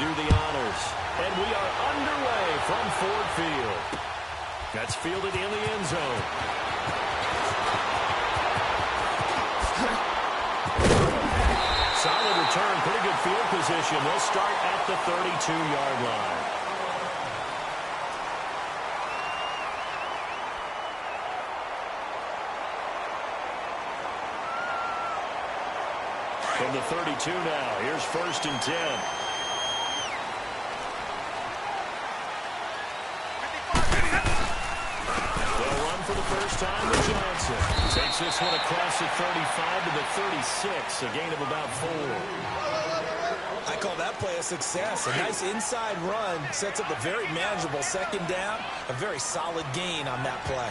do the honors. And we are underway from Ford Field. That's fielded in the end zone. Solid return, pretty good field position. They'll start at the 32-yard line. From the 32 now, here's 1st and 10. They'll run for the first time with Johnson. Takes this one across the 35 to the 36, a gain of about 4. I call that play a success. A nice inside run sets up a very manageable 2nd down. A very solid gain on that play.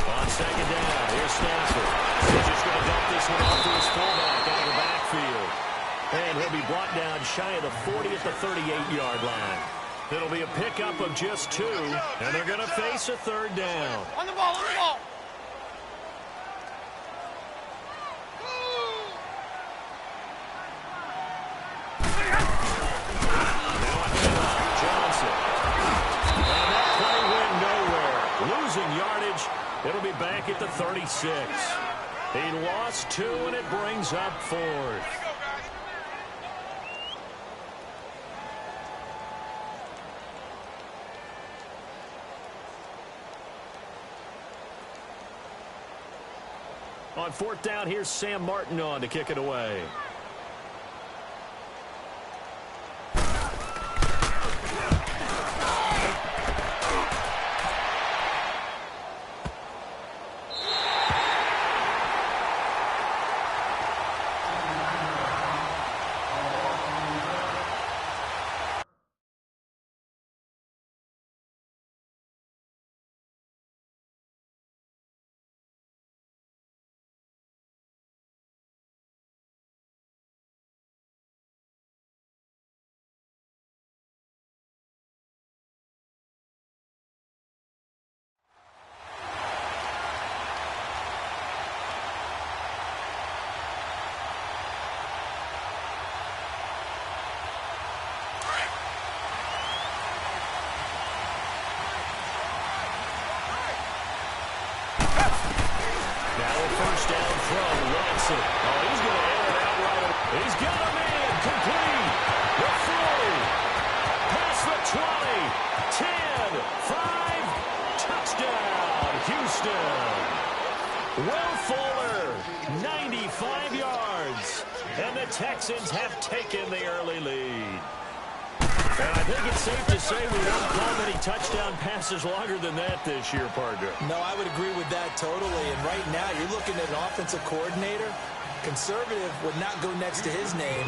On 2nd down, here's Stafford. He's just going to dump this one off to his fullback out of the backfield. And he'll be brought down shy of the 40 at the 38-yard line. It'll be a pickup of just 2, and they're going to face a 3rd down. On the ball, on the ball. Johnson. And that play went nowhere. Losing yardage. It'll be back at the 36. He lost 2, and it brings up 4th. On 4th down, here's Sam Martin on to kick it away. First down from Watson. Oh, he's going to air it out right. He's got a man complete. The 40. Past the 20. 10. 5. Touchdown, Houston. Will Fuller, 95 yards. And the Texans have taken the early lead. And I think it's safe to say we won't call many touchdown passes longer than that this year, partner. No, I would agree with that totally. And right now, you're looking at an offensive coordinator. Conservative would not go next to his name.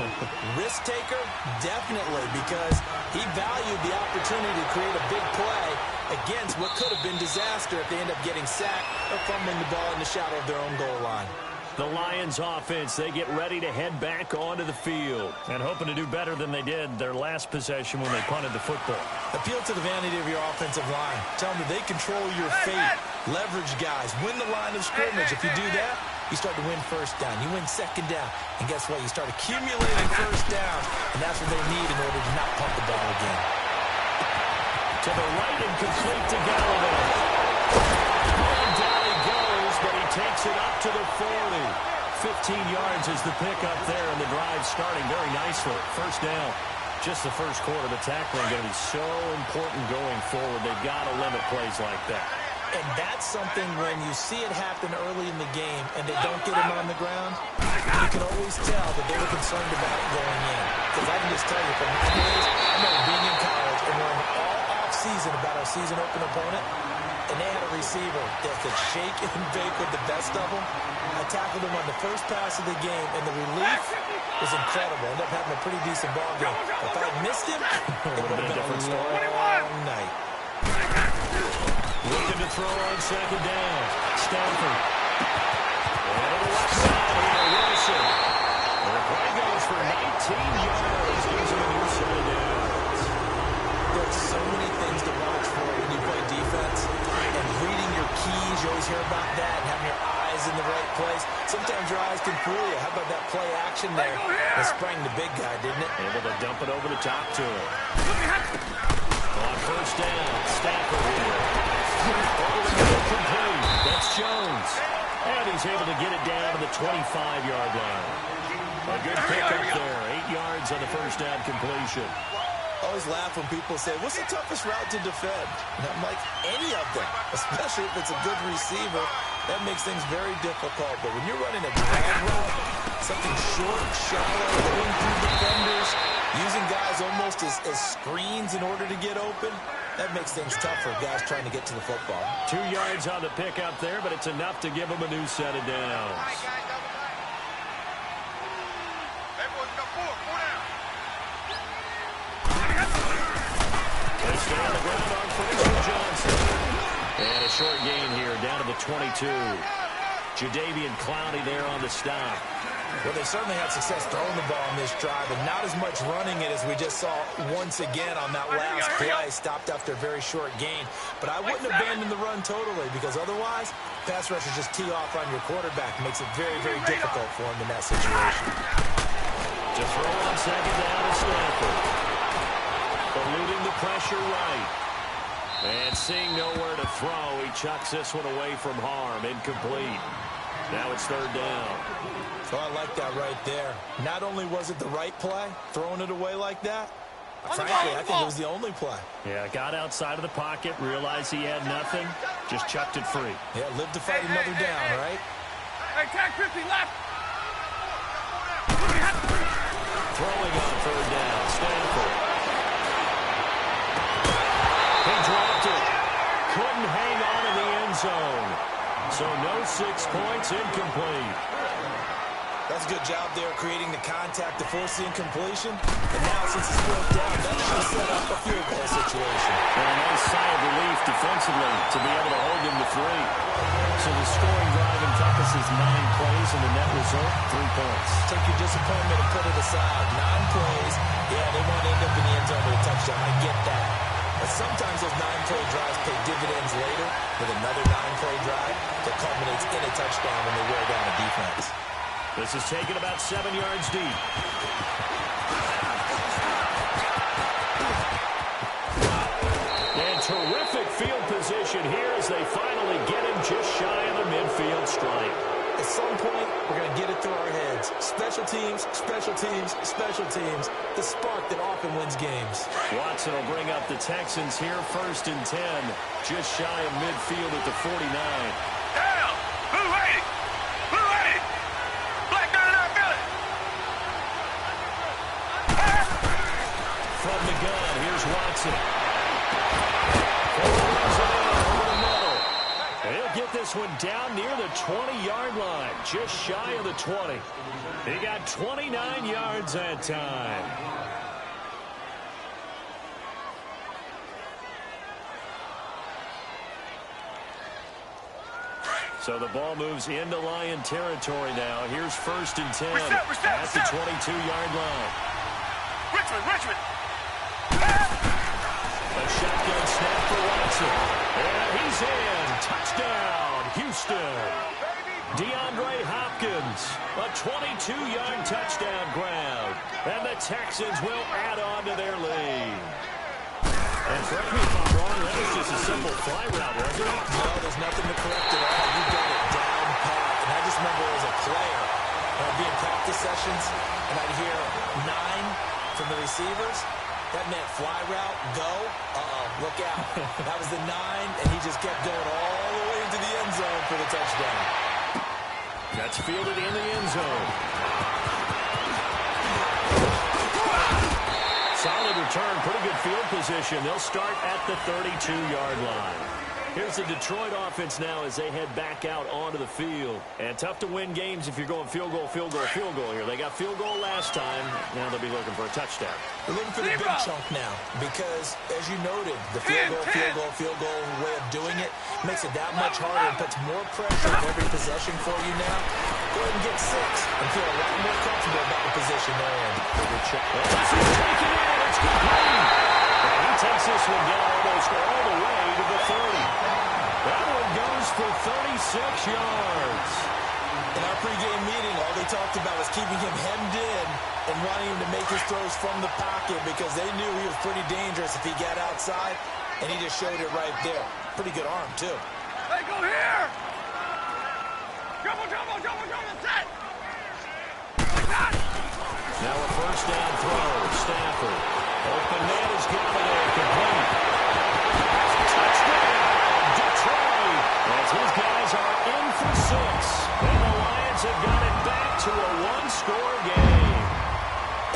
Risk taker, definitely, because he valued the opportunity to create a big play against what could have been disaster if they end up getting sacked or fumbling the ball in the shadow of their own goal line. The Lions offense, they get ready to head back onto the field and hoping to do better than they did their last possession when they punted the football. Appeal to the vanity of your offensive line. Tell them they control your fate. Leverage guys. Win the line of scrimmage. If you do that, you start to win 1st down. You win 2nd down. And guess what? You start accumulating 1st down. And that's what they need in order to not pump the ball again. To the right and complete to Galloway. And down he goes, but he takes it up to the 40. 15 yards is the pickup there, and the drive starting very nicely. 1st down. Just the 1st quarter. The tackling going to be so important going forward. They've got to limit plays like that. And that's something when you see it happen early in the game and they don't get him on the ground, you can always tell that they were concerned about it going in. Because I can just tell you from my days, I remember being in college and learning all off-season about our season open opponent, and they had a receiver that could shake and bake with the best of them. I tackled him on the first pass of the game, and the relief was incredible. Ended up having a pretty decent ball game. If I had missed him, it would have been a long night. Looking to throw on 2nd down. Stafford. And to the left side here, Wilson. And the play goes for 19 yards. Gives him a new set of downs. There's so many things to watch for when you play defense. And reading your keys, you always hear about that. And having your eyes eyes in the right place. Sometimes your eyes can fool you. How about that play action there? That sprang the big guy, didn't it? Able to dump it over the top to him. On first down, Stafford here. Over the middle, complete. That's Jones. And he's able to get it down to the 25-yard line. A good pickup there. 8 yards on the first down completion. I always laugh when people say, what's the toughest route to defend? And I'm like, any of them, especially if it's a good receiver. That makes things very difficult. But when you're running a drag route, something short, shallow, going through defenders, using guys almost as screens in order to get open, that makes things tough for guys trying to get to the football. 2 yards on the pickup there, but it's enough to give them a new set of downs. They stay on the ground on first and Johnson. And a short gain here, down to the 22. Jadeveon Clowney there on the stop. Well, they certainly had success throwing the ball on this drive, and not as much running it as we just saw once again on that last play. Stopped after a very short gain. But I wouldn't abandon the run totally, because otherwise, pass rushers just tee off on your quarterback. Makes it very, very difficult for him in that situation. To throw on second down to Stafford. Eluding the pressure right. And seeing nowhere to throw, he chucks this one away from harm. Incomplete. Now it's third down. Oh, I like that right there. Not only was it the right play, throwing it away like that, frankly, I think it was the only play. Yeah, got outside of the pocket, realized he had nothing, just chucked it free. Yeah, live to fight another down, right? Hey, tag 50 left. Throwing on third down, Stanford. He dropped it. Couldn't hang on in the end zone. So no 6 points, incomplete. That's a good job there, creating the contact to force the incompletion. And now, since it's fourth down, that should set up a field goal situation. And a nice sigh of relief defensively to be able to hold him to 3. So the scoring drive encompasses 9 plays, and the net result, 3 points. Take your disappointment and put it aside. 9 plays. Yeah, they won't end up in the end zone with a touchdown. I get that. But sometimes those 9-play drives pay dividends later with another 9-play drive that culminates in a touchdown when they wear down a defense. This is taken about 7 yards deep. And terrific field position here as they finally get him just shy of the midfield stripe. At some point, we're going to get it through our heads. Special teams, special teams, special teams. The spark that often wins games. Watson will bring up the Texans here, 1st and 10. Just shy of midfield at the 49. Down. Blue 80. Blue 80. Black 99 Billy. From the gun, here's Watson. Over the middle. He'll get this one down near the 20-yard line, just shy of the 20. He got 29 yards that time. So the ball moves into Lion territory now. Here's 1st and 10 at the 22-yard line. Richmond. A shotgun snap for Watson. And he's in. Touchdown, Houston. DeAndre Hopkins, a 22-yard touchdown grab. And the Texans will add on to their lead. And correct me if I'm wrong, that was just a simple fly route, wasn't it? No, there's nothing to correct at all. You got it down pat. And I just remember as a player, I'd be in practice sessions, and I'd hear 9 from the receivers. That meant fly route, go. Look out. That was the 9, and he just kept going all the way into the end zone for the touchdown. That's fielded in the end zone. Solid return, pretty good field position. They'll start at the 32-yard line. Here's the Detroit offense now as they head back out onto the field. And tough to win games if you're going field goal here. They got field goal last time. Now they'll be looking for a touchdown. They're looking for the big chunk now because, as you noted, the field goal way of doing it makes it that much harder and puts more pressure on every possession for you now. Go ahead and get 6 and feel a lot more comfortable about the position they're in. Good check. This is taken in. It's complete. And he takes this one down almost all the way to the 30. That one goes for 36 yards. In our pregame meeting, all they talked about was keeping him hemmed in and wanting him to make his throws from the pocket because they knew he was pretty dangerous if he got outside, and he just showed it right there. Pretty good arm, too. Hey, go here! Double, double, double, double, set! Like that! Now a first down throw. Stafford. Open man has got it there. Complete. Touchdown, Detroit. As his guys are in for 6. And the Lions have got it back to a one-score game.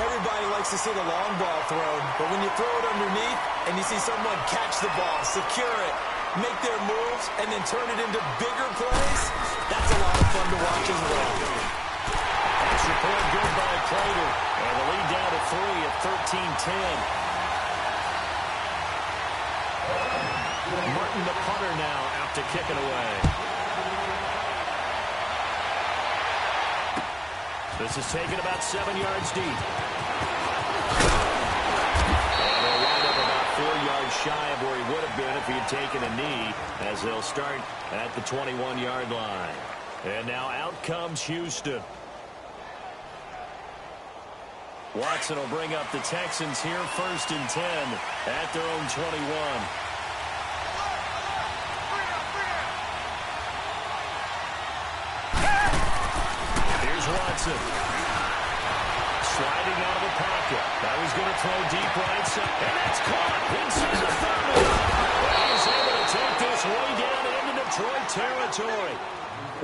Everybody likes to see the long ball thrown, but when you throw it underneath and you see someone catch the ball, secure it, make their moves, and then turn it into bigger plays, that's a lot of fun to watch as well. Extra point good by Prater. And the lead down to 3 at 13-10. Martin, the punter, now out to kick it away. This is taken about 7 yards deep. And they'll wind up about 4 yards shy of where he would have been if he had taken a knee, as they'll start at the 21-yard line. And now out comes Houston. Watson will bring up the Texans here, 1st and 10 at their own 21. Here's Watson. Sliding out of the pocket. Now he's going to throw deep right side. And that's caught inside the 30. And he's able to take this way down into Detroit territory.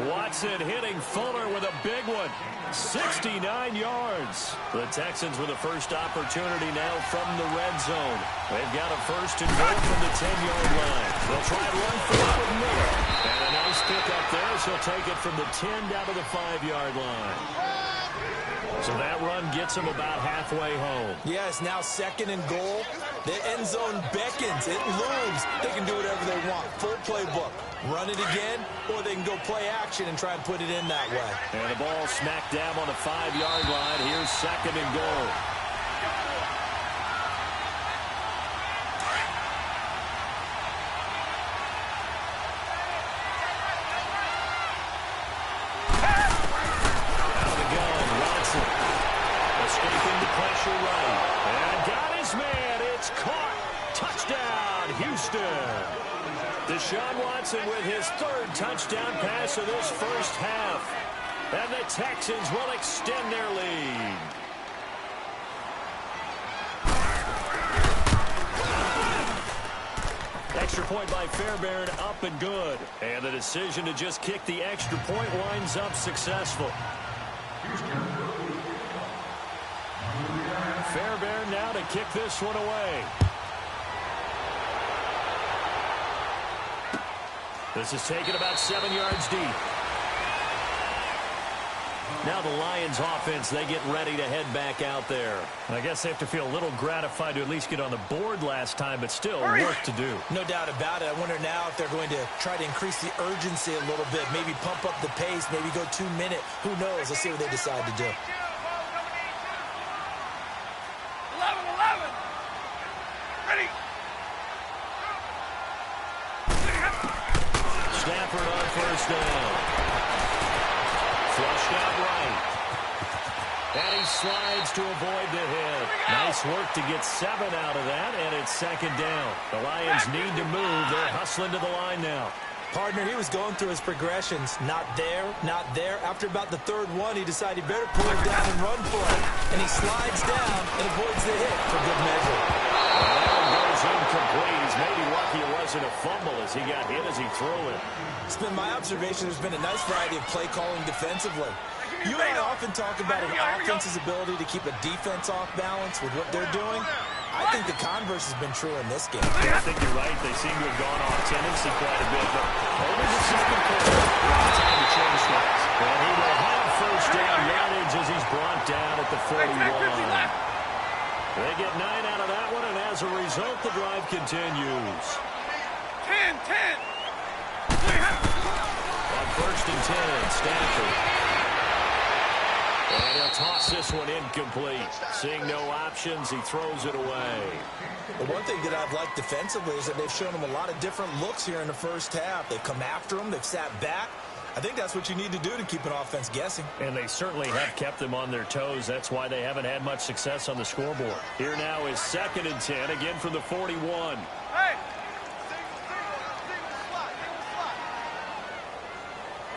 Watson hitting Fuller with a big one. 69 yards. The Texans with the first opportunity now from the red zone. They've got a 1st and goal from the 10-yard line. They'll try and run first with Miller. And a nice pick up there, so he'll take it from the 10 down to the 5-yard line. So that run gets him about halfway home. Yeah, it's now 2nd and goal. The end zone beckons. It looms. They can do whatever they want. Full playbook. Run it again, or they can go play action and try and put it in that way. And the ball smacked down on the 5-yard line. Here's 2nd and goal. Out of the gun, Watson. Escaping the pressure right. And got his man. It's caught. Touchdown, Houston. Deshaun Watson with his 3rd touchdown pass of this first half. And the Texans will extend their lead. Extra point by Fairbairn, up and good. And the decision to just kick the extra point winds up successful. Fairbairn now to kick this one away. This is taken about 7 yards deep. Now the Lions offense, they get ready to head back out there. I guess they have to feel a little gratified to at least get on the board last time, but still work to do. No doubt about it. I wonder now if they're going to try to increase the urgency a little bit, maybe pump up the pace, maybe go 2-minute. Who knows? Let's see what they decide to do. 11-11. Ready. Stafford on 1st down. Flushed out right. And he slides to avoid the hit. Nice work to get 7 out of that, and it's 2nd down. The Lions need to move. They're hustling to the line now. Partner, he was going through his progressions. Not there, not there. After about the 3rd one, he decided he better pull it down and run for it. And he slides down and avoids the hit for good measure. And that one goes incomplete. He's maybe lucky it wasn't a fumble as he got hit as he threw it. It's been my observation there's been a nice variety of play calling defensively. You and I often talk about an offense's ability to keep a defense off balance with what they're doing. I think the converse has been true in this game. I think you're right. They seem to have gone off tendency quite a bit. But over the second quarter, time to change things. And he will have 1st down yardage as he's brought down at the 41. They get 9 out of that one, and as a result, the drive continues. 10-10. On 1st and 10, Stafford. And he'll toss this one incomplete. Seeing no options, he throws it away. The one thing that I've liked defensively is that they've shown him a lot of different looks here in the first half. They've come after him. They've sat back. I think that's what you need to do to keep an offense guessing. And they certainly have kept them on their toes. That's why they haven't had much success on the scoreboard. Here now is 2nd and 10, again from the 41. Hey!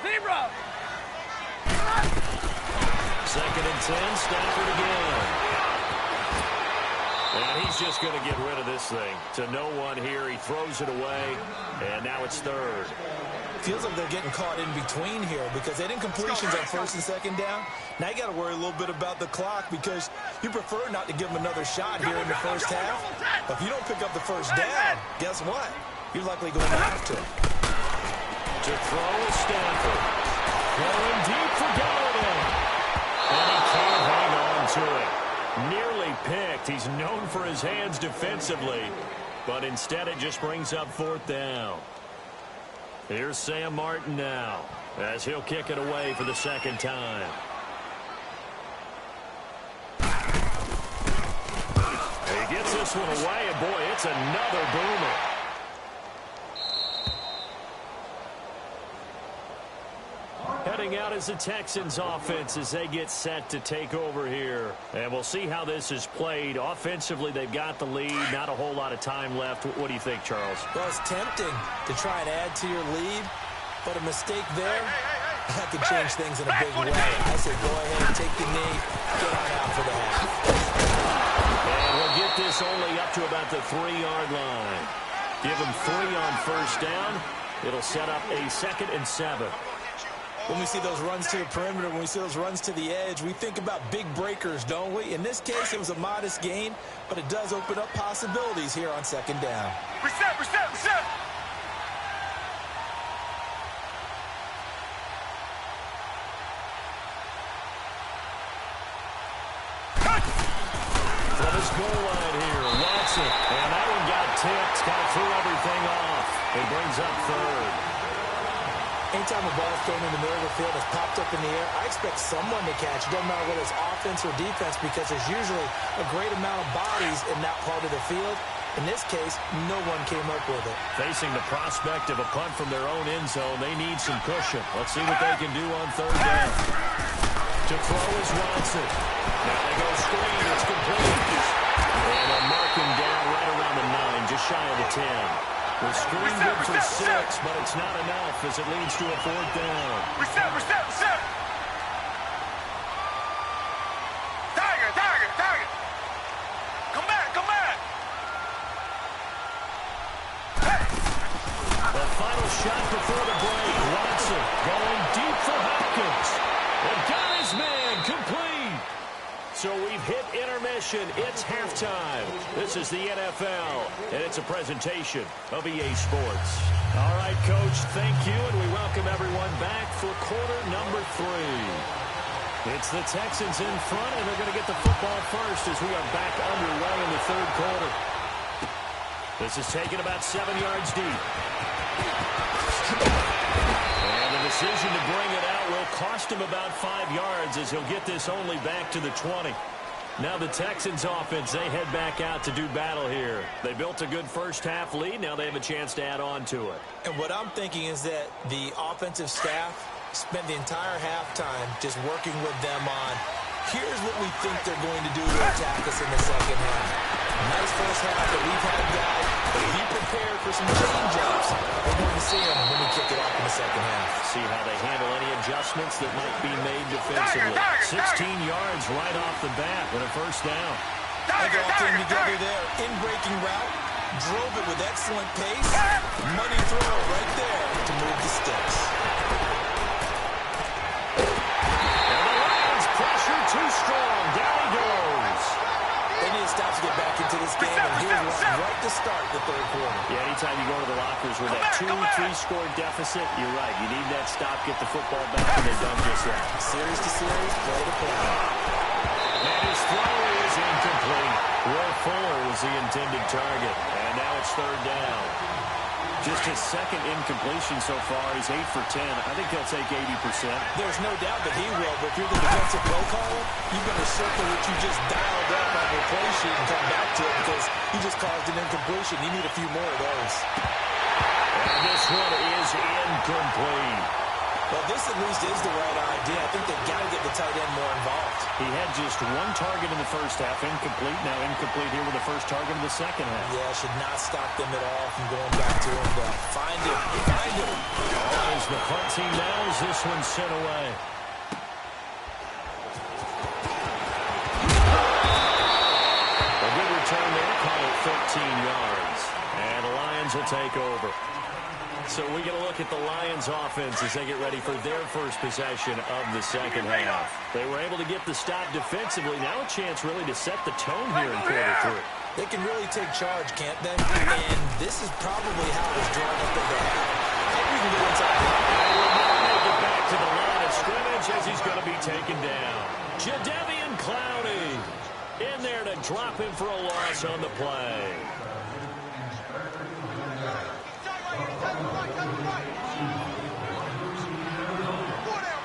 Zebra! 2nd and 10, Stafford again. And he's just going to get rid of this thing. To no one here, he throws it away, and now it's 3rd. Feels like they're getting caught in between here because they didn't completions on 1st and 2nd down. Now you got to worry a little bit about the clock because you prefer not to give them another shot here in the first half. But if you don't pick up the first down, guess what? You're likely going to have to. To throw is Stanford. Throwing deep for Galladay. And he can't hang on to it. Nearly picked. He's known for his hands defensively. But instead it just brings up 4th down. Here's Sam Martin now as he'll kick it away for the 2nd time. He gets this one away, and boy, it's another boomer. Heading out is the Texans offense as they get set to take over here. And we'll see how this is played. Offensively, they've got the lead. Not a whole lot of time left. What do you think, Charles? Well, it's tempting to try and add to your lead, but a mistake there, that could change things in a big way. I say go ahead and take the knee, get on out for the half. And we'll get this only up to about the 3-yard line. Give them 3 on 1st down. It'll set up a 2nd and 7. When we see those runs to the perimeter, when we see those runs to the edge, we think about big breakers, don't we? In this case, it was a modest gain, but it does open up possibilities here on 2nd down. Reset, reset, reset! From his goal line here, Watson. And that one got tipped, kind of threw everything off. It brings up 3rd. Anytime a ball is thrown in the middle of the field, it's popped up in the air, I expect someone to catch. It doesn't matter whether it's offense or defense because there's usually a great amount of bodies in that part of the field. In this case, no one came up with it. Facing the prospect of a punt from their own end zone, they need some cushion. Let's see what they can do on 3rd down. To throw is Watson. Now they go screen. It's complete. And they'll mark him down right around the 9, just shy of the 10. The screen good for 6, but it's not enough as it leads to a 4th down. Reset, reset, reset! Tiger, tiger, tiger! Come back, come back! Hey! The final shot before the break. Watson going deep for Hopkins. And got his man complete. So we've hit intermission. It's halftime. This is the NFL, and it's a presentation of EA Sports. All right, Coach, thank you, and we welcome everyone back for quarter number 3. It's the Texans in front, and they're going to get the football first as we are back underway in the 3rd quarter. This is taken about 7 yards deep. And the decision to bring it out will cost him about 5 yards as he'll get this only back to the 20. Now the Texans offense, they head back out to do battle here. They built a good first half lead. Now they have a chance to add on to it. And what I'm thinking is that the offensive staff spent the entire halftime just working with them on, here's what we think they're going to do to attack us in the second half. Nice first half that we've had, guys. But be prepared for some change-ups. We're going to see them when we kick it off in the second half. See how they handle any adjustments that might be made defensively. 16 yards right off the bat with a first down. They all came together there. In-breaking route. Drove it with excellent pace. Money throw right there to move the sticks. And the Lions pressure too strong. Down he goes. They need to stop to get back into this game, and here's one right to start the 3rd quarter. Yeah, anytime you go to the lockers with that 2-3 score deficit, you're right. You need that stop, get the football back, and they've done just that. Series to series, play to play. And his throw is incomplete. Will Fuller was the intended target, and now it's 3rd down. Just his 2nd incompletion so far. He's 8 for 10. I think he'll take 80%. There's no doubt that he will, but if you're the defensive play caller, you better circle what you just dialed up on your play sheet and come back to it because you just caused an incompletion. You need a few more of those. And this one is incomplete. Well, this at least is the right idea. I think they've got to get the tight end more involved. He had just one target in the first half, incomplete. Now incomplete here with the first target of the second half. Yeah, should not stop them at all from going back to him. Find him. Find him. As the punt team now as this one sent away. A good return there, call it 13 yards. And the Lions will take over. So we get a look at the Lions offense as they get ready for their first possession of the second half. They were able to get the stop defensively. Now a chance really to set the tone here in quarter three. They can really take charge, can't they? And this is probably how it was drawn up in the half. Maybe we can get inside. And will not make it back to the line of scrimmage as he's going to be taken down. Jadeveon Clowney in there to drop him for a loss on the play.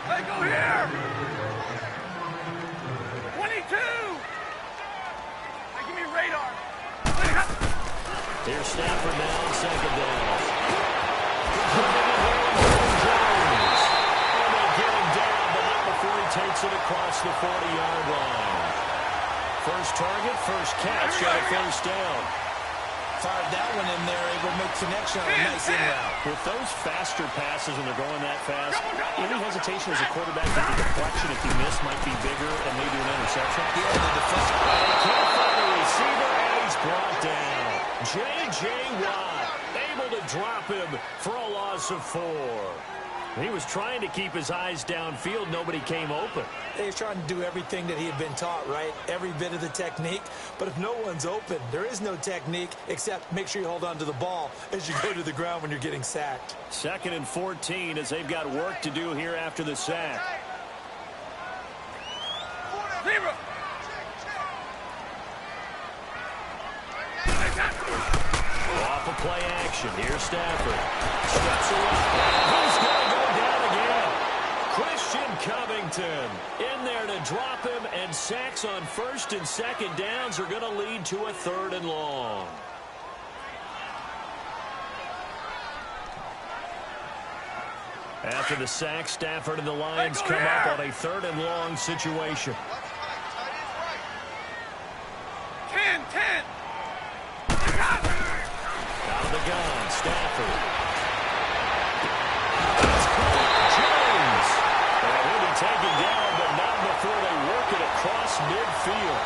Hey, go here! 22! Hey, give me radar. Here's Stafford now on second down. And they get him down, but not before he takes it across the 40-yard line. First target, first catch, got a first down. Fired that one in there, able to make connection on a nice in route. With those faster passes when they're going that fast, any hesitation as a quarterback that the deflection, if you miss, might be bigger and maybe an interception? Yeah, the defense. Can't find the receiver, and he's brought down. J.J. Watt able to drop him for a loss of 4. He was trying to keep his eyes downfield. Nobody came open. He was trying to do everything that he had been taught, right? Every bit of the technique. But if no one's open, there is no technique except make sure you hold on to the ball as you go to the ground when you're getting sacked. 2nd and 14 as they've got work to do here after the sack. Zero! Off of play action. Here's Stafford. Steps away. He's going to go down again. Christian Covington in there to drop him, and sacks on 1st and 2nd downs are going to lead to a 3rd and long. After the sack, Stafford and the Lions come up on a 3rd and long situation. 10, 10! Out of the gun, Stafford. Jones. And he'll be taken down, but not before they work it across midfield.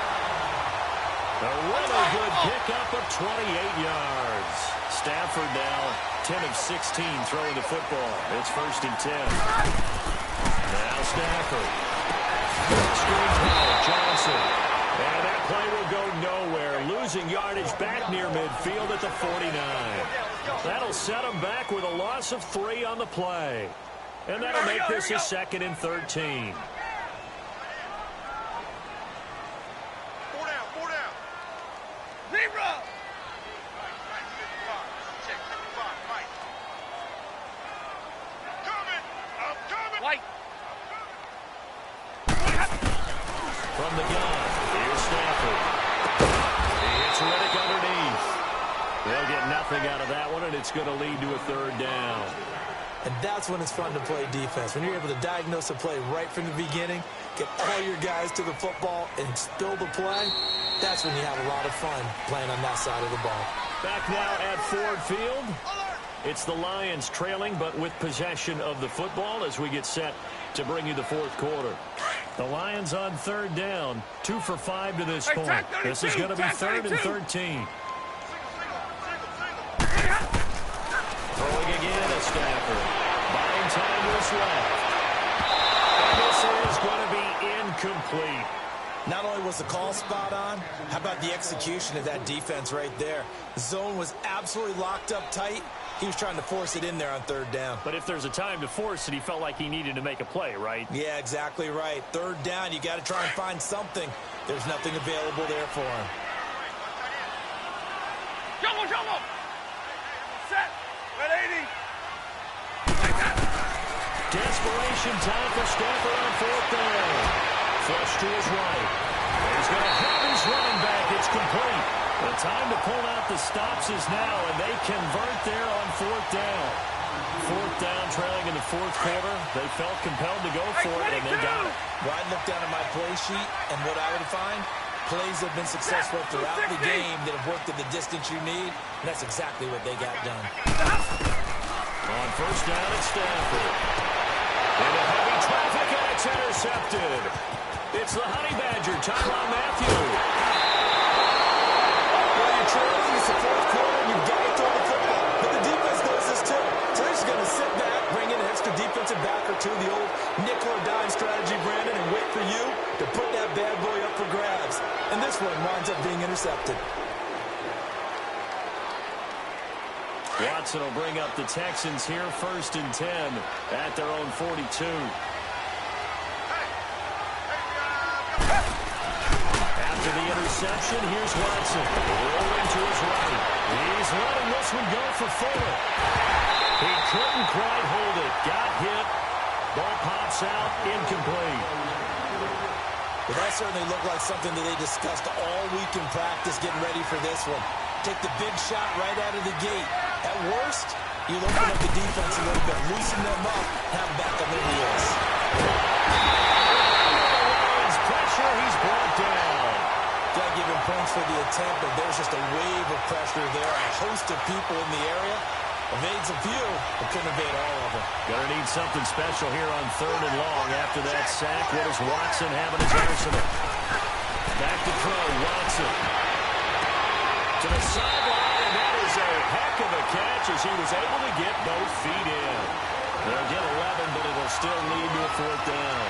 A really good pickup of 28 yards. Stafford now 10 of 16 throwing the football. It's 1st and 10. Now Stafford. Screen play, Johnson. And that play will go nowhere. Losing yardage back near midfield at the 49. That'll set them back with a loss of 3 on the play. And that'll make this a 2nd and 13. 4 down, 4 down. Zero! Check 55, Mike. Coming! I'm coming! White! From the gun, here's Stafford. He hits Riddick underneath. They'll get nothing out of that one, and it's going to lead to a 3rd down. And that's when it's fun to play defense. When you're able to diagnose a play right from the beginning, get all your guys to the football, and spill the play, that's when you have a lot of fun playing on that side of the ball. Back now at Ford Field. It's the Lions trailing, but with possession of the football as we get set to bring you the 4th quarter. The Lions on 3rd down, 2 for 5 to this point. This is going to be 3rd and 13. Throwing again at Stafford. Buying time was left. And this is going to be incomplete. Not only was the call spot on, how about the execution of that defense right there? The zone was absolutely locked up tight. He was trying to force it in there on 3rd down. But if there's a time to force it, he felt like he needed to make a play, right? Yeah, exactly right. 3rd down, you got to try and find something. There's nothing available there for him. Jumbo, jumbo! Set! Red 80! Desperation time for Stafford on 4th down. Flush to his right. He's going to have his running back. It's complete. The time to pull out the stops is now, and they convert there on 4th down. Fourth down, trailing in the fourth quarter. They felt compelled to go for it, and they got it. Well, I looked down at my play sheet, and what I would find, plays have been successful throughout the game that have worked at the distance you need, and that's exactly what they got done. On first down, it's Stanford. Into heavy traffic, and it's intercepted. It's the Honey Badger, Tyrann Mathieu. Well, you're trailing, it's the fourth quarter, and you've got to throw the football. But the defense knows this too. So they're just going to sit back, bring in an extra defensive back or two, the old nickel or dime strategy, Brandon, and wait for you to put that bad boy up for grabs. And this one winds up being intercepted. Watson will bring up the Texans here, 1st and 10 at their own 42. After the interception, here's Watson. Rolling to his right. He's letting this one go for Fuller. He couldn't quite hold it. Got hit. Ball pops out. Incomplete. Well, that certainly looked like something that they discussed all week in practice getting ready for this one. Take the big shot right out of the gate. At worst, you open up the defense a little bit, loosen them up, have them back on their heels. Pressure, he's brought down. Got to give him points for the attempt, but there's just a wave of pressure there. A host of people in the area. Evades a few, but couldn't evade all of them. Gonna need something special here on 3rd and long. After that sack, what does Watson have in his arsenal? Back to throw, Watson. To the sideline, and that is a heck of a catch as he was able to get both feet in. They'll get 11, but it'll still lead to a 4th down.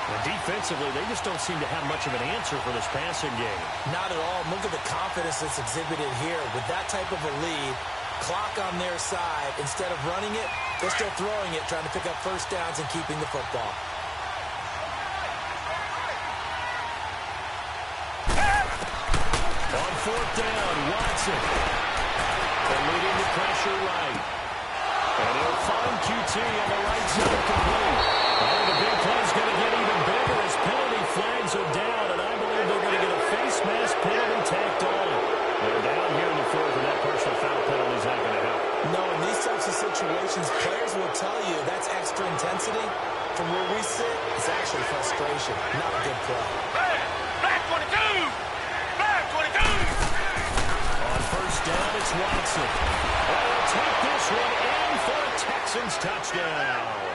And defensively, they just don't seem to have much of an answer for this passing game. Not at all. Look at the confidence that's exhibited here. With that type of a lead, clock on their side, instead of running it, they're still throwing it, trying to pick up first downs and keeping the football. On 4th down, Watson. They're leading the pressure right. And he'll find QT on the right side complete. Oh, the big play's going to get even bigger as penalty flags are down, and I believe they're going to get a face mask penalty tacked on. They're down here in the 4th, and that personal foul penalty is not going to help. No, in these types of situations, players will tell you that's extra intensity. From where we sit, it's actually frustration, not a good play. Hey, back 22! Back 22! On first down, it's Watson. Oh, take this one in for a Texans touchdown.